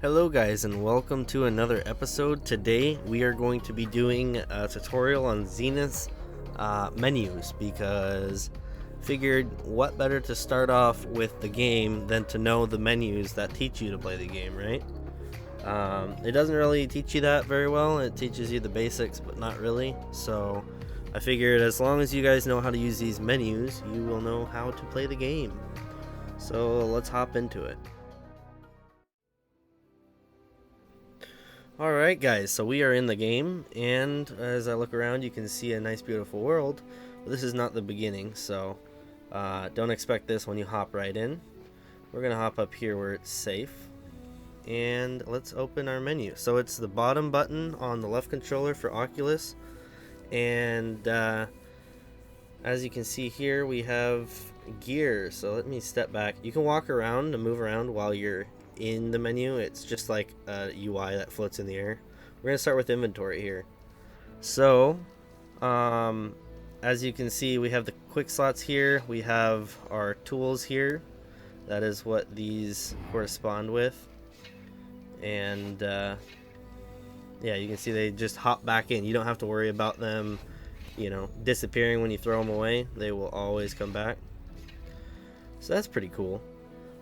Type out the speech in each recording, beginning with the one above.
Hello guys and welcome to another episode. Today we are going to be doing a tutorial on Zenith's menus because figured what better to start off with the game than to know the menus that teach you to play the game, right? It doesn't really teach you that very well. It teaches you the basics but not really. So I figured as long as you guys know how to use these menus, you will know how to play the game. So let's hop into it. Alright guys, so we are in the game, and as I look around you can see a nice beautiful world, but this is not the beginning, so don't expect this when you hop right in. We're going to hop up here where it's safe, and let's open our menu. So it's the bottom button on the left controller for Oculus, and as you can see here we have gear. So let me step back. You can walk around and move around while you're in the menu. It's just like a UI that floats in the air. We're gonna start with inventory here. So as you can see, we have the quick slots here, we have our tools here. That is what these correspond with, and yeah, you can see they just hop back in. You don't have to worry about them, you know, disappearing when you throw them away. They will always come back, so that's pretty cool.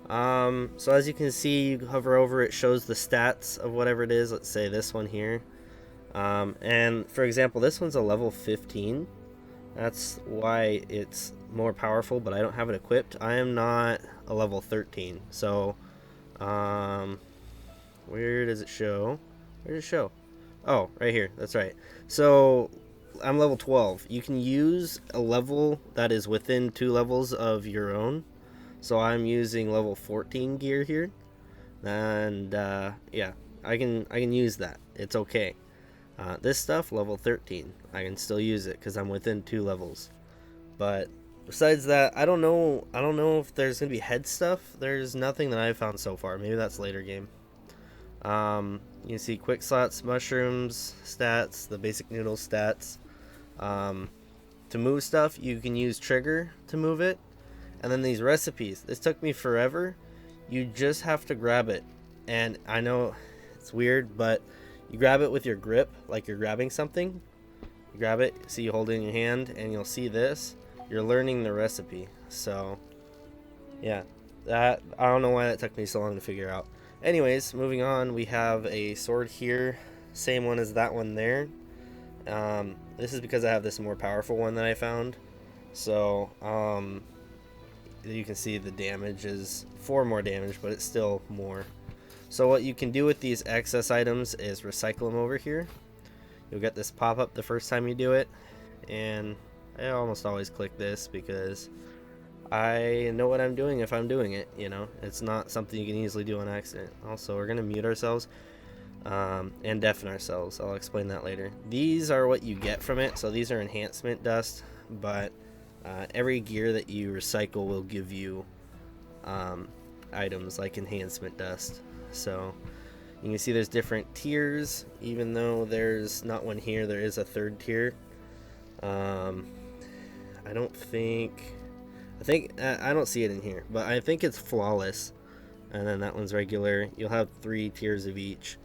So as you can see, you hover over, it shows the stats of whatever it is. Let's say this one here, and for example this one's a level 15. That's why it's more powerful, but I don't have it equipped. I am not a level 13, so where does it show? Where does it show? Oh, right here, that's right. So I'm level 12. You can use a level that is within 2 levels of your own. So I'm using level 14 gear here, and yeah, I can use that. It's okay. This stuff, level 13, I can still use it because I'm within 2 levels. But besides that, I don't know if there's gonna be head stuff. There's nothing that I've found so far. Maybe that's later game. You can see quick slots, mushrooms, stats, the basic noodle stats. To move stuff, you can use trigger to move it. And then these recipes, this took me forever. You just have to grab it, and I know it's weird, but you grab it with your grip like you're grabbing something. You grab it, see, you hold it in your hand, and you'll see this. You're learning the recipe. So yeah, that, I don't know why that took me so long to figure out. Anyways, moving on, we have a sword here, same one as that one there. This is because I have this more powerful one that I found. So you can see the damage is 4 more damage, but it's still more. So what you can do with these excess items is recycle them over here. You'll get this pop-up the first time you do it, and I almost always click this because I know what I'm doing if I'm doing it, you know. It's not something you can easily do on accident. Also, we're going to mute ourselves and deafen ourselves. I'll explain that later. These are what you get from it, so these are enhancement dust, but every gear that you recycle will give you items like enhancement dust. So you can see there's different tiers. Even though there's not one here, there is a 3rd tier. I don't see it in here, but I think it's flawless, and then that one's regular. You'll have 3 tiers of each.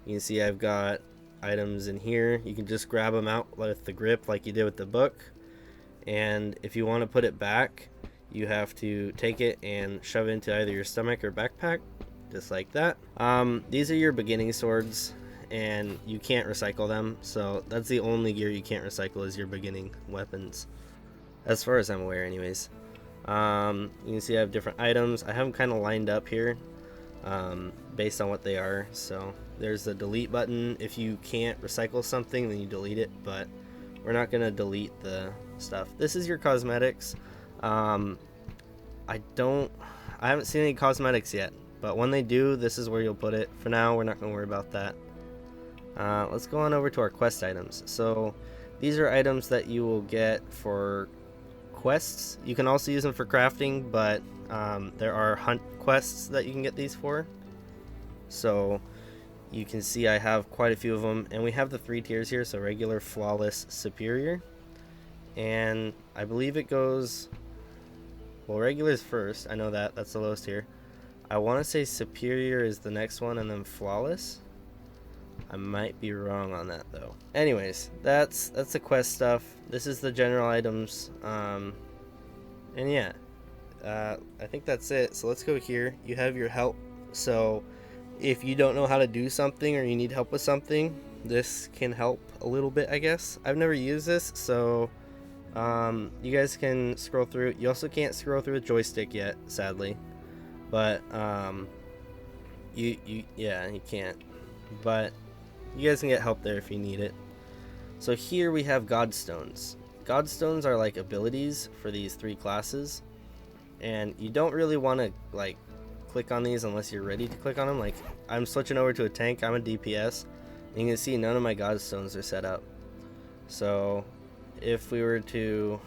You can see I've got items in here. You can just grab them out with the grip like you did with the book. And if you want to put it back, you have to take it and shove it into either your stomach or backpack, just like that. These are your beginning swords, and you can't recycle them, so that's the only gear you can't recycle is your beginning weapons, as far as I'm aware anyways. You can see I have different items. I have them kind of lined up here based on what they are. So there's the delete button. If you can't recycle something, then you delete it, but we're not going to delete the stuff. This is your cosmetics. I haven't seen any cosmetics yet, but when they do, this is where you'll put it. For now, we're not going to worry about that. Let's go on over to our quest items. So these are items that you will get for quests. You can also use them for crafting, but there are hunt quests that you can get these for. So you can see I have quite a few of them, and we have the 3 tiers here, so regular, flawless, superior. And I believe it goes, well, regular is first, I know that, that's the lowest tier. I want to say superior is the next one and then flawless. I might be wrong on that though. Anyways, that's the quest stuff. This is the general items. And yeah, I think that's it. So let's go here. You have your help. So if you don't know how to do something or you need help with something, this can help a little bit, I guess. I've never used this, so you guys can scroll through. You also can't scroll through a joystick yet, sadly. But you can't. But you guys can get help there if you need it. So here we have Godstones. Godstones are like abilities for these 3 classes, and you don't really want to like click on these unless you're ready to click on them. Like, I'm switching over to a tank. I'm a DPS, and you can see none of my Godstones are set up. So if we were to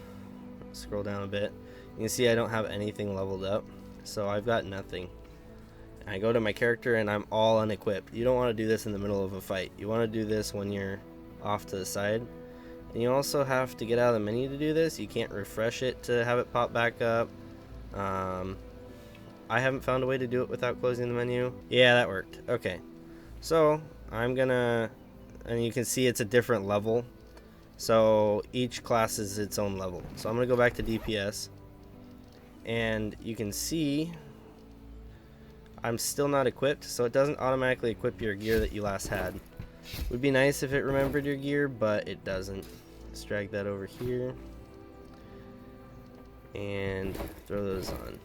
scroll down a bit, you can see I don't have anything leveled up, so I've got nothing. I go to my character and I'm all unequipped. You don't want to do this in the middle of a fight. You want to do this when you're off to the side. And you also have to get out of the menu to do this. You can't refresh it to have it pop back up. I haven't found a way to do it without closing the menu. Yeah, that worked. Okay. So I'm gonna, and you can see it's a different level. So each class is its own level. So I'm gonna go back to DPS, and you can see I'm still not equipped, so it doesn't automatically equip your gear that you last had. Would be nice if it remembered your gear, but it doesn't. Let's drag that over here and throw those on.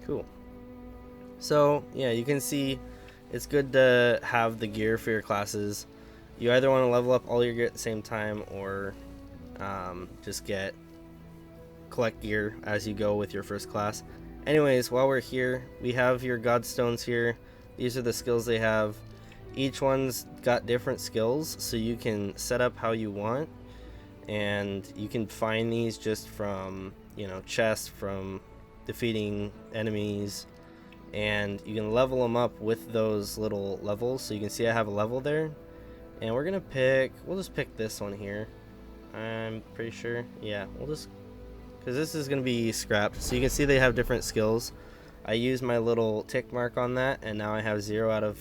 Cool. So yeah, you can see it's good to have the gear for your classes. You either want to level up all your gear at the same time, or just collect gear as you go with your first class. Anyways, while we're here, we have your Godstones here. These are the skills they have. Each one's got different skills, so you can set up how you want, and you can find these just from, chests, from defeating enemies, and you can level them up with those little levels. So you can see I have a level there, and we'll just pick this one here. I'm pretty sure, yeah, because this is going to be scrapped. So you can see they have different skills. I use my little tick mark on that, and now I have 0 out of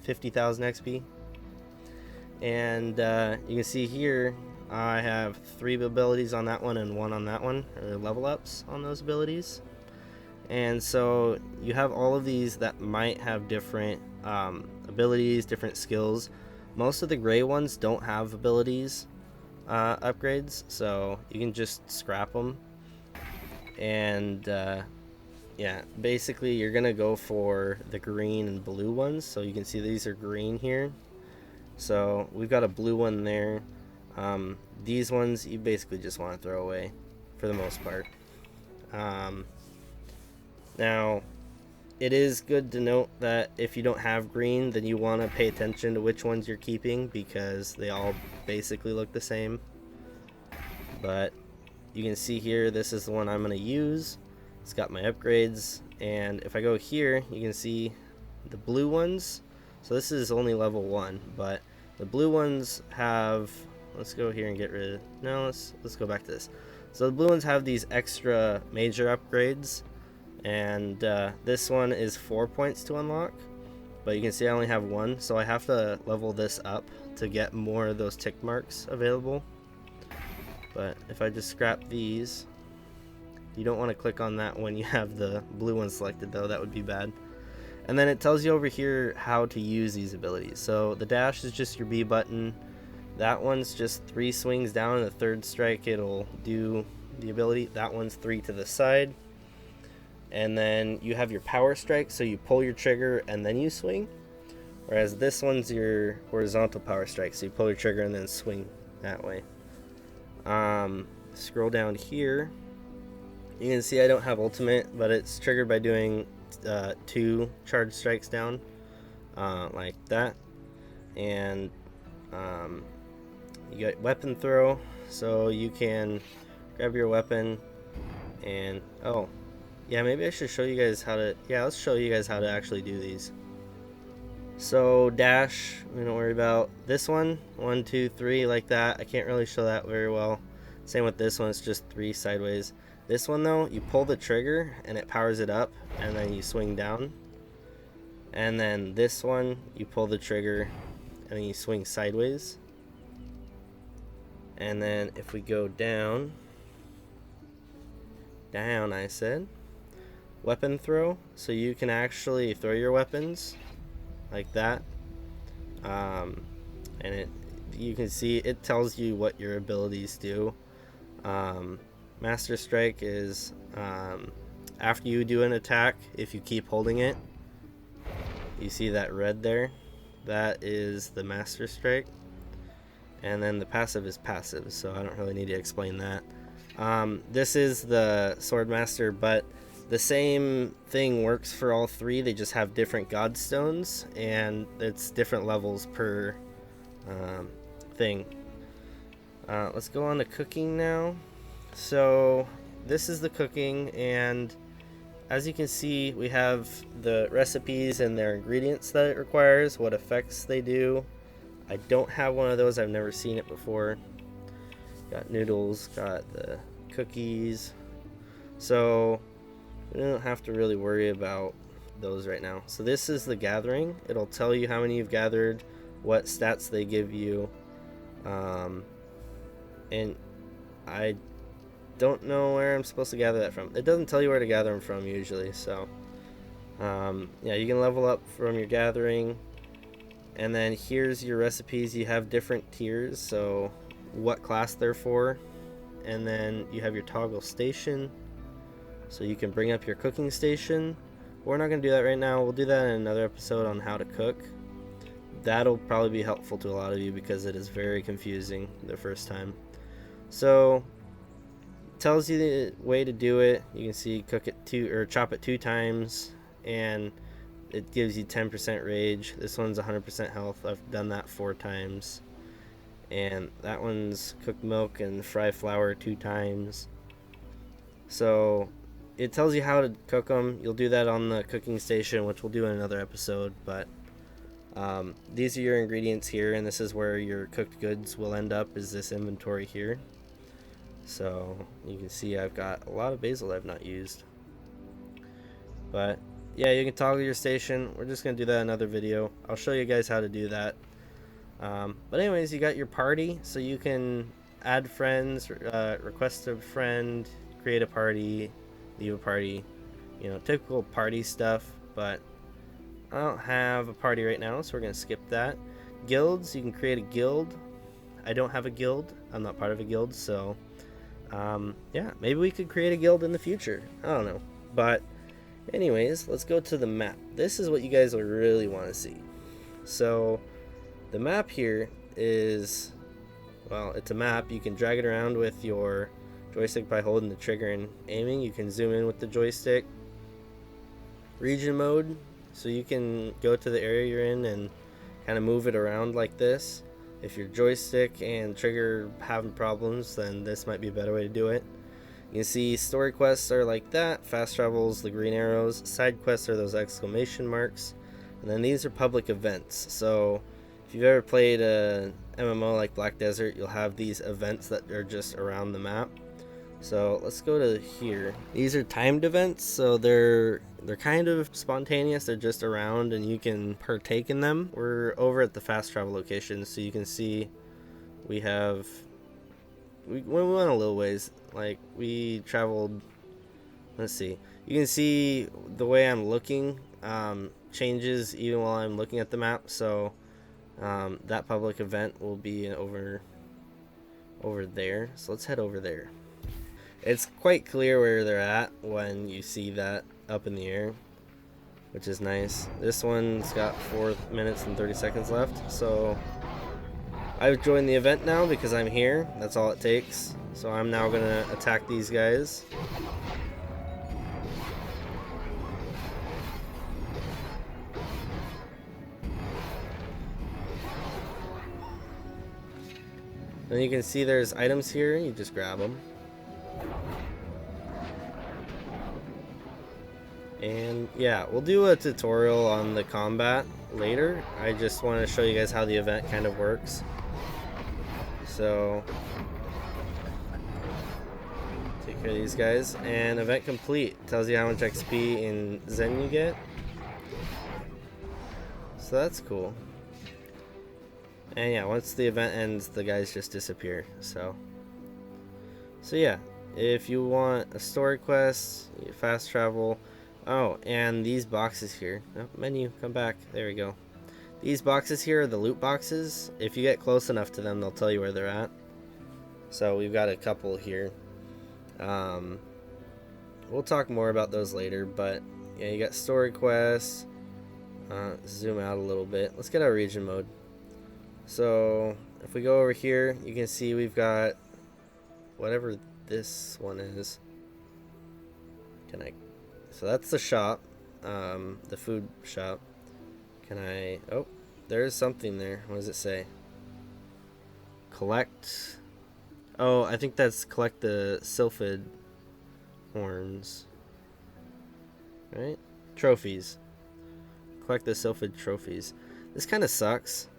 50,000 XP. And you can see here I have 3 abilities on that one and 1 on that one, or level ups on those abilities. And so you have all of these that might have different abilities, different skills. Most of the gray ones don't have abilities upgrades, so you can just scrap them. And yeah, basically you're gonna go for the green and blue ones. So you can see these are green here, so we've got a blue one there. These ones you basically just want to throw away for the most part. Now it is good to note that if you don't have green, then you want to pay attention to which ones you're keeping, because they all basically look the same. But you can see here, this is the one I'm going to use. It's got my upgrades, and if I go here, you can see the blue ones. So this is only level 1, but the blue ones have, let's go here and get rid of, no, let's go back to this. So the blue ones have these extra major upgrades, and this one is 4 points to unlock, but you can see I only have 1, so I have to level this up to get more of those tick marks available. But if I just scrap these, you don't want to click on that when you have the blue one selected though, that would be bad. And then it tells you over here how to use these abilities. So the dash is just your B button. That one's just 3 swings down, and the third strike it'll do the ability. That one's 3 to the side. And then you have your power strike, so you pull your trigger and then you swing. Whereas this one's your horizontal power strike, so you pull your trigger and then swing that way. Scroll down here. You can see I don't have ultimate, but it's triggered by doing 2 charge strikes down, like that. And you got weapon throw, so you can grab your weapon and, oh yeah, maybe I should show you guys how to, yeah, let's show you guys how to actually do these. So dash, we don't worry about this one. 1, 2, 3, like that. I can't really show that very well. Same with this one, it's just 3 sideways. This one though, you pull the trigger and it powers it up, and then you swing down. And then this one, you pull the trigger and then you swing sideways. And then if we go down I said, weapon throw, so you can actually throw your weapons like that. And you can see it tells you what your abilities do. Master Strike is after you do an attack, if you keep holding it, you see that red there, that is the Master Strike. And then the passive is passive, so I don't really need to explain that. This is the Swordmaster, but the same thing works for all three. They just have different Godstones, and it's different levels per thing. Let's go on to cooking now. So this is the cooking, and as you can see, we have the recipes and their ingredients that it requires, what effects they do. I don't have one of those. I've never seen it before. Got noodles, got the cookies. So we don't have to really worry about those right now. So this is the gathering. It'll tell you how many you've gathered, what stats they give you. And I don't know where I'm supposed to gather that from. It doesn't tell you where to gather them from usually. So yeah, you can level up from your gathering. And then here's your recipes. You have different tiers, so what class they're for. And then you have your toggle station, so you can bring up your cooking station. We're not going to do that right now. We'll do that in another episode on how to cook. That'll probably be helpful to a lot of you because it is very confusing the first time. So tells you the way to do it. You can see cook it chop it 2 times, and it gives you 10% rage. This one's 100% health. I've done that 4 times. And that one's cook milk and fry flour 2 times. So it tells you how to cook them. You'll do that on the cooking station, which we'll do in another episode. But these are your ingredients here, and this is where your cooked goods will end up, is this inventory here. So you can see I've got a lot of basil I've not used. But yeah, you can toggle your station. We're just going to do that in another video. I'll show you guys how to do that. But anyways, you got your party, so you can add friends, request a friend, create a party, leave a party, you know, typical party stuff. But I don't have a party right now, so we're going to skip that. Guilds, you can create a guild. I don't have a guild. I'm not part of a guild, so yeah, maybe we could create a guild in the future. I don't know. But anyways, let's go to the map. This is what you guys will really want to see. So the map here is, well, it's a map. You can drag it around with your joystick by holding the trigger and aiming. You can zoom in with the joystick. Region mode, so you can go to the area you're in and kind of move it around like this. If your joystick and trigger having problems, then this might be a better way to do it. You can see story quests are like that, fast travels, the green arrows, side quests are those exclamation marks, and then these are public events. So if you've ever played a MMO like Black Desert, you'll have these events that are just around the map. So let's go to here. These are timed events, so they're kind of spontaneous. They're just around and you can partake in them. We're over at the fast travel location, so you can see we went a little ways. Like, we traveled, let's see. You can see the way I'm looking changes even while I'm looking at the map. So that public event will be over there. So let's head over there. It's quite clear where they're at when you see that up in the air, which is nice. This one's got 4 minutes and 30 seconds left, so I've joined the event now because I'm here. That's all it takes. So I'm now going to attack these guys. And you can see there's items here. You just grab them. And yeah, we'll do a tutorial on the combat later. I just want to show you guys how the event kind of works. So take Okay, these guys. And event complete. Tells you how much XP in Zen you get. So that's cool. And yeah, once the event ends, the guys just disappear. So yeah, if you want a story quest, fast travel. Oh, and these boxes here. Oh, menu, come back. There we go. These boxes here are the loot boxes. If you get close enough to them, they'll tell you where they're at. So we've got a couple here. We'll talk more about those later, but yeah, you got story quests. Zoom out a little bit. Let's get our region mode. So if we go over here, you can see we've got whatever this one is. So that's the shop, the food shop. Oh, there's something there. What does it say? Collect. Oh, I think that's collect the sylphid horns. Right? Trophies. Collect the sylphid trophies. This kind of sucks.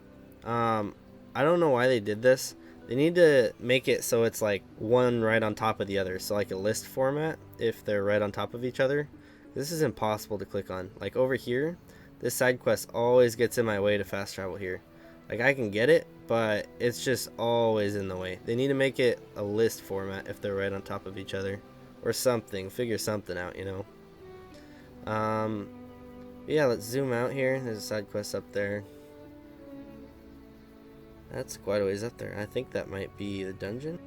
I don't know why they did this. They need to make it so it's like one right on top of the other. So like a list format if they're right on top of each other. This is impossible to click on. Like over here, this side quest always gets in my way to fast travel here. Like I can get it, but it's just always in the way. They need to make it a list format if they're right on top of each other. Or something. Figure something out, you know. Yeah, let's zoom out here. There's a side quest up there. That's quite a ways up there. I think that might be the dungeon.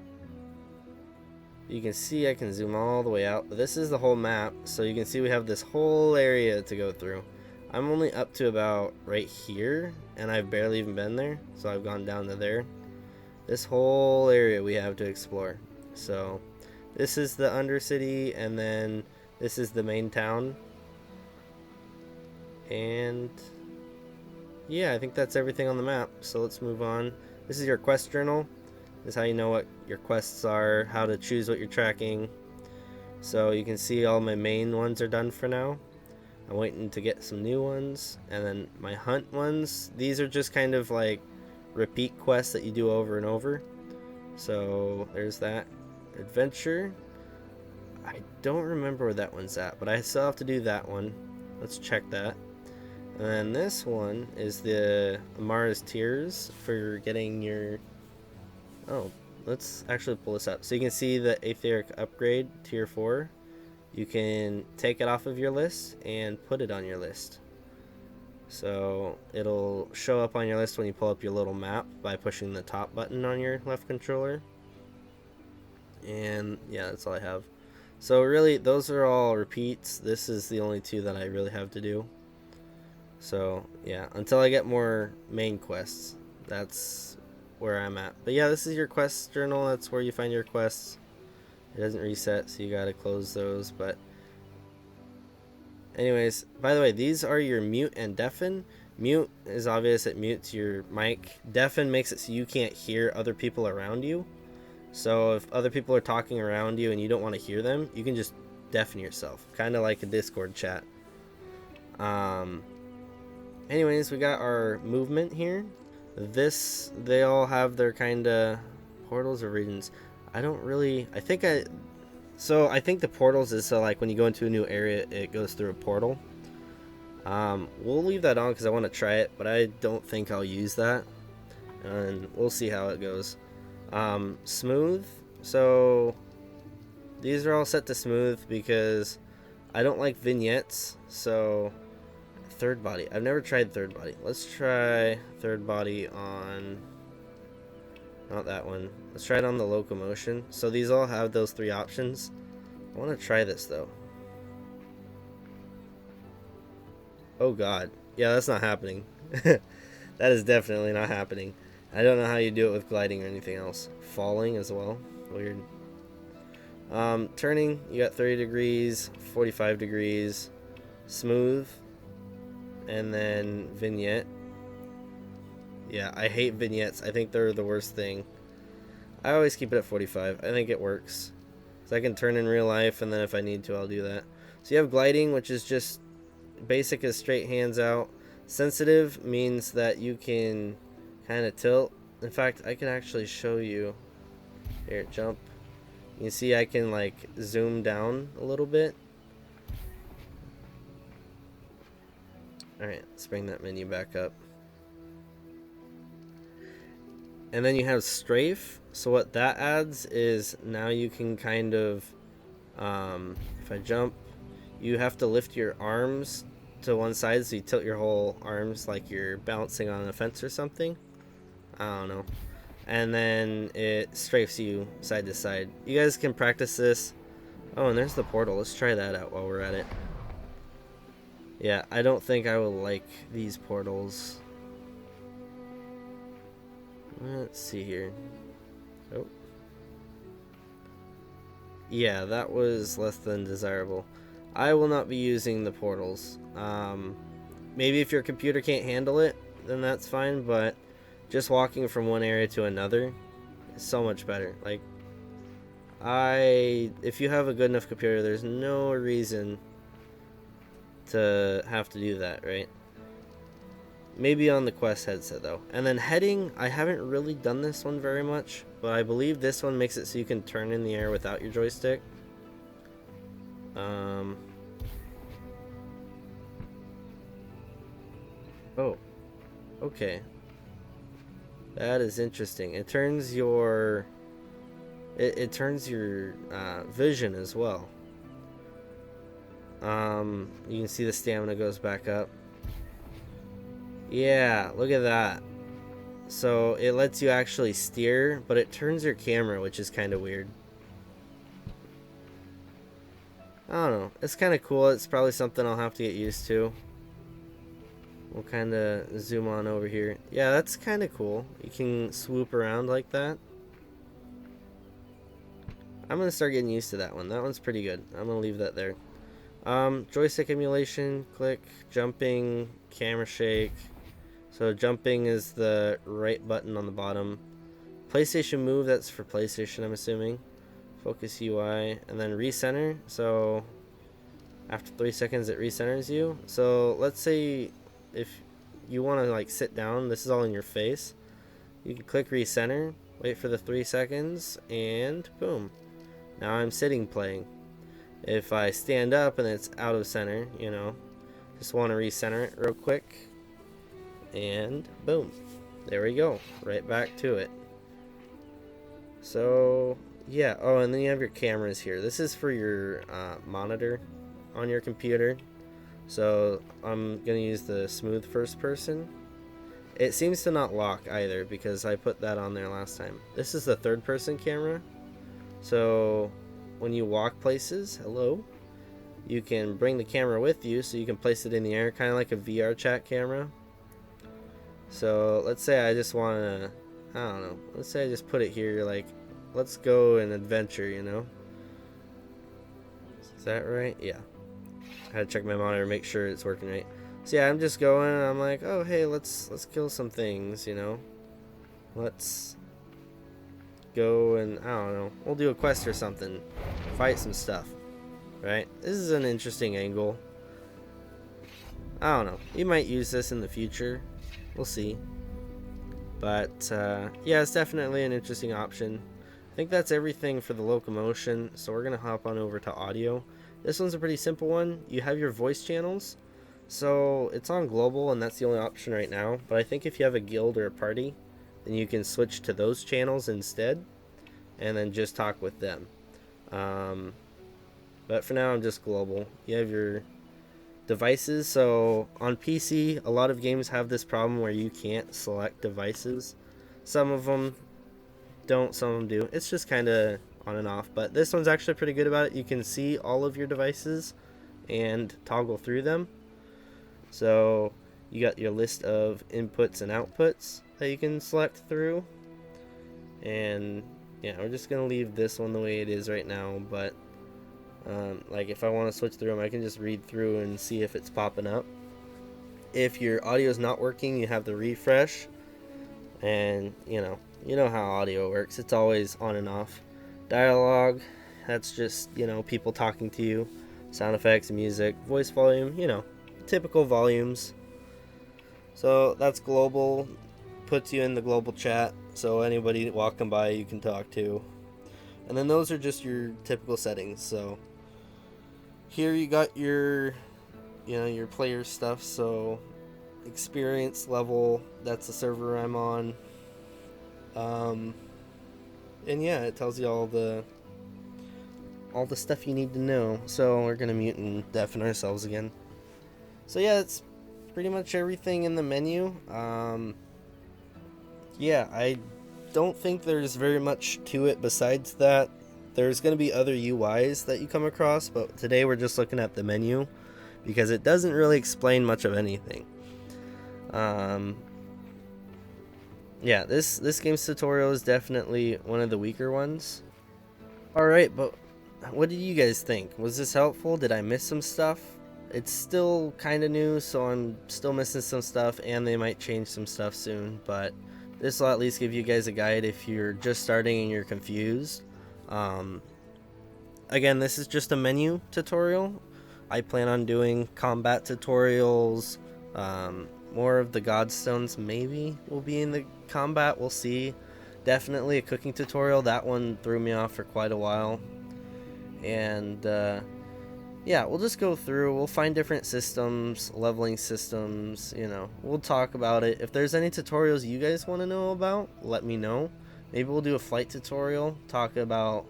You can see I can zoom all the way out. But this is the whole map. So you can see we have this whole area to go through. I'm only up to about right here. And I've barely even been there. So I've gone down to there. This whole area we have to explore. So this is the Undercity. And then this is the main town. And yeah, I think that's everything on the map. So let's move on. This is your quest journal. This is how you know what your quests are, how to choose what you're tracking. So you can see all my main ones are done for now. I'm waiting to get some new ones. And then my hunt ones, these are just kind of like repeat quests that you do over and over. So there's that. Adventure. I don't remember where that one's at, but I still have to do that one. Let's check that. And then this one is the Amara's Tears for getting your... Oh, let's actually pull this up. So you can see the Aetheric upgrade, tier 4. You can take it off of your list and put it on your list. So it'll show up on your list when you pull up your little map by pushing the top button on your left controller. And yeah, that's all I have. So really, those are all repeats. This is the only two that I really have to do. So yeah, until I get more main quests, that's where I'm at. But yeah, this is your quest journal. That's where you find your quests. It doesn't reset, so you gotta close those. But anyways, by the way, these are your mute and deafen. Mute is obvious, it mutes your mic. Deafen makes it so you can't hear other people around you. So if other people are talking around you and you don't want to hear them, you can just deafen yourself, kind of like a Discord chat. Anyways, we got our movement here. They all have their kind of portals or regions. I think the portals is so like when you go into a new area, it goes through a portal. We'll leave that on because I want to try it, but I don't think I'll use that. And we'll see how it goes. Smooth. So these are all set to smooth because I don't like vignettes. So third body. I've never tried third body. Let's try third body on... Not that one. Let's try it on the locomotion. So these all have those three options. I want to try this though. Oh god. Yeah, that's not happening. That is definitely not happening. I don't know how you do it with gliding or anything else. Falling as well. Weird. Turning, you got 30 degrees, 45 degrees, smooth, and then vignette. Yeah, I hate vignettes. I think they're the worst thing. I always keep it at 45. I think it works. So I can turn in real life, and then if I need to, I'll do that. So you have gliding, which is just basic as straight hands out. Sensitive means that you can kind of tilt. In fact, I can actually show you. Here, jump. You see I can like zoom down a little bit. Alright, let's bring that menu back up. And then you have Strafe. So what that adds is now you can kind of, if I jump, you have to lift your arms to one side, so you tilt your whole arms like you're bouncing on a fence or something. I don't know. And then it strafes you side to side. You guys can practice this. Oh, and there's the portal. Let's try that out while we're at it. Yeah, I don't think I will like these portals. Let's see here. Oh. Yeah, that was less than desirable. I will not be using the portals. Maybe if your computer can't handle it, then that's fine, but just walking from one area to another is so much better. Like, if you have a good enough computer, there's no reason to have to do that, right? Maybe on the Quest headset though. And then heading, I haven't really done this one very much, but I believe this one makes it so you can turn in the air without your joystick. Oh, okay. That is interesting. It turns your vision as well. You can see the stamina goes back up. Yeah, look at that. So it lets you actually steer, but it turns your camera, which is kind of weird. I don't know. It's kind of cool. It's probably something I'll have to get used to. We'll kind of zoom on over here. Yeah, that's kind of cool. You can swoop around like that. I'm going to start getting used to that one. That one's pretty good. I'm going to leave that there. Joystick emulation, click, jumping, camera shake. So jumping is the right button on the bottom. PlayStation Move, that's for PlayStation, I'm assuming. Focus UI, and then recenter. So after 3 seconds, it recenters you. So let's say if you want to like sit down, this is all in your face. You can click recenter, wait for the 3 seconds, and boom. Now I'm sitting playing. If I stand up and it's out of center, you know, just want to recenter it real quick. And boom, there we go, right back to it. So yeah, oh, and then you have your cameras here. This is for your monitor on your computer. So I'm gonna use the smooth first person. It seems to not lock either because I put that on there last time. This is the third person camera. So when you walk places, hello, you can bring the camera with you, so you can place it in the air, kind of like a VR chat camera. So let's say I just want to, I don't know, let's say I just put it here, like, let's go and adventure, you know? Is that right? Yeah. I had to check my monitor, make sure it's working right. So yeah, I'm just going, and I'm like, oh hey, let's kill some things, you know? Let's go and, I don't know, we'll do a quest or something. Fight some stuff. Right? This is an interesting angle. I don't know. You might use this in the future. We'll see. But yeah, it's definitely an interesting option. I think that's everything for the locomotion. So we're going to hop on over to audio. This one's a pretty simple one. You have your voice channels. So it's on global, and that's the only option right now. But I think if you have a guild or a party, then you can switch to those channels instead. And then just talk with them. But for now, I'm just global. You have your devices. So on PC, a lot of games have this problem where you can't select devices. Some of them don't, some of them do. It's just kind of on and off. But this one's actually pretty good about it. You can see all of your devices and toggle through them. So you got your list of inputs and outputs that you can select through. And yeah, we're just going to leave this one the way it is right now. But like if I want to switch through them, I can just read through and see if it's popping up. If your audio is not working, you have the refresh, and you know how audio works. It's always on and off. Dialogue, that's just, you know, people talking to you. Sound effects, music, voice volume, you know, typical volumes. So that's global, puts you in the global chat, so anybody walking by you can talk to. And then those are just your typical settings. So here you got your, your player stuff. So experience level, that's the server I'm on. And yeah, it tells you all the stuff you need to know. So we're gonna mute and deafen ourselves again. So yeah, it's pretty much everything in the menu. Yeah, I don't think there's very much to it besides that. There's going to be other UIs that you come across, but today we're just looking at the menu because it doesn't really explain much of anything. Yeah, this game's tutorial is definitely one of the weaker ones. Alright, but what did you guys think? Was this helpful? Did I miss some stuff? It's still kind of new, so I'm still missing some stuff, and they might change some stuff soon, but this will at least give you guys a guide if you're just starting and you're confused. Again, this is just a menu tutorial. I plan on doing combat tutorials, more of the Godstones maybe will be in the combat, we'll see. Definitely a cooking tutorial, that one threw me off for quite a while. And yeah, we'll just go through, we'll find different systems, leveling systems, we'll talk about it. If there's any tutorials you guys want to know about, let me know. Maybe we'll do a flight tutorial, talk about,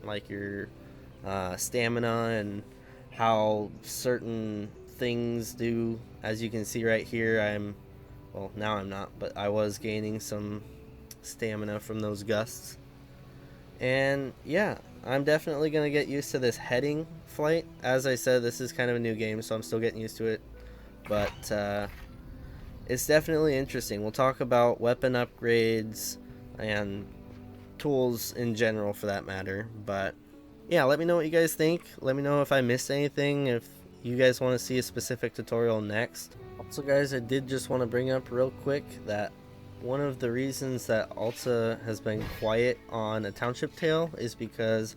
like your stamina and how certain things do. As you can see right here, well, now I'm not, but I was gaining some stamina from those gusts. And yeah, I'm definitely going to get used to this heading flight. As I said, this is kind of a new game, so I'm still getting used to it. But it's definitely interesting. We'll talk about weapon upgrades and tools in general for that matter. But yeah, let me know what you guys think. Let me know if I missed anything, if you guys want to see a specific tutorial next. Also guys, I did just want to bring up real quick that one of the reasons that Alta has been quiet on A Township Tale is because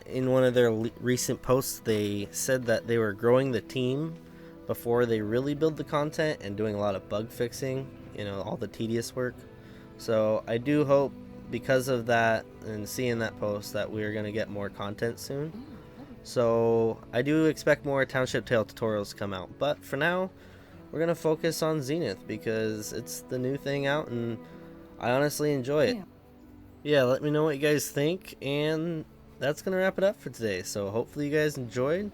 in one of their recent posts they said that they were growing the team before they really build the content and doing a lot of bug fixing, all the tedious work. So I do hope because of that and seeing that post that we're going to get more content soon. So I do expect more Township Tale tutorials to come out, but for now we're going to focus on Zenith because it's the new thing out and I honestly enjoy it. Yeah, let me know what you guys think, and that's going to wrap it up for today. So hopefully you guys enjoyed,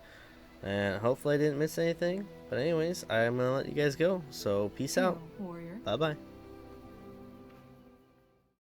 and hopefully I didn't miss anything. But anyways, I'm going to let you guys go. So peace out. Bye-bye.